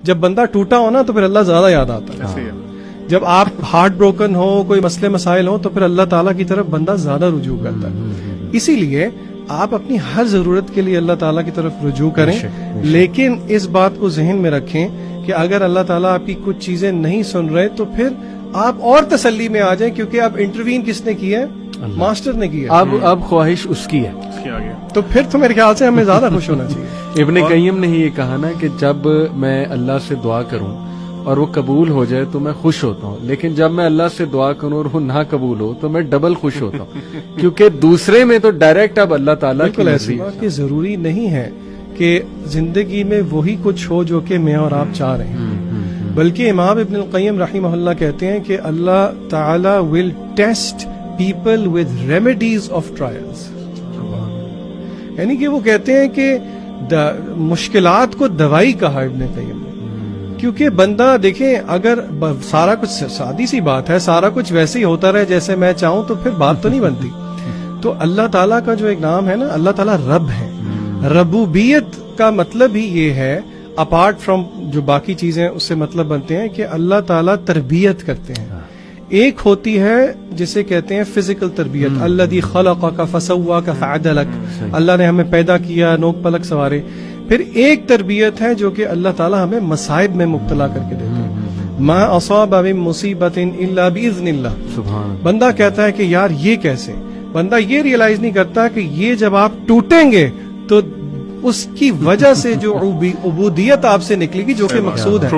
جب بندہ ٹوٹا ہو نا تو پھر اللہ زیادہ یاد آتا ہے. جب آپ ہارٹ بروکن ہو, کوئی مسئلے مسائل ہو, تو پھر اللہ تعالیٰ کی طرف بندہ زیادہ رجوع کرتا ہے. اسی لیے آپ اپنی ہر ضرورت کے لیے اللہ تعالیٰ کی طرف رجوع کریں, لیکن اس بات کو ذہن میں رکھیں کہ اگر اللہ تعالیٰ آپ کی کچھ چیزیں نہیں سن رہے تو پھر آپ اور تسلی میں آ جائیں, کیونکہ اب انٹروین کس نے کیا ہے؟ ماسٹر نے کیا. اب خواہش اس کی ہے, تو پھر تو میرے خیال سے ہمیں زیادہ خوش ہونا چاہیے. ابن قیم نے ہی یہ کہا نا کہ جب میں اللہ سے دعا کروں اور وہ قبول ہو جائے تو میں خوش ہوتا ہوں, لیکن جب میں اللہ سے دعا کروں اور وہ نہ قبول ہو تو میں ڈبل خوش ہوتا ہوں, کیونکہ دوسرے میں تو ڈائریکٹ اب اللہ تعالیٰ کی ایسی بات کہ ضروری نہیں ہے کہ زندگی میں وہی کچھ ہو جو کہ میں اور آپ چاہ رہے ہیں, بلکہ امام ابن القیم رحمہ اللہ کہتے ہیں کہ اللہ تعالی will test people with remedies of trials. یعنی کہ وہ کہتے ہیں کہ مشکلات کو دوائی کہا ابن قیم نے, کیونکہ بندہ دیکھیں اگر سارا کچھ, سادی سی بات ہے, سارا کچھ ویسے ہی ہوتا رہے جیسے میں چاہوں تو پھر بات تو نہیں بنتی. تو اللہ تعالیٰ کا جو ایک نام ہے نا, اللہ تعالیٰ رب ہے. ربوبیت کا مطلب ہی یہ ہے, اپارٹ فرام جو باقی چیزیں اس سے مطلب بنتے ہیں, کہ اللہ تعالیٰ تربیت کرتے ہیں. ایک ہوتی ہے جسے کہتے ہیں فزیکل تربیت, الذی خلقک فسواک فعدلک, اللہ نے ہمیں پیدا کیا, نوک پلک سوارے. پھر ایک تربیت ہے جو کہ اللہ تعالیٰ ہمیں مصائب میں مبتلا کر کے دیتے ہیں. ما اصاب من مصیبت الا باذن اللہ. بندہ کہتا ہے کہ یار یہ کیسے, بندہ یہ ریئلائز نہیں کرتا کہ یہ جب آپ ٹوٹیں گے تو اس کی وجہ سے جو عبودیت آپ سے نکلے گی جو کہ مقصود ہے.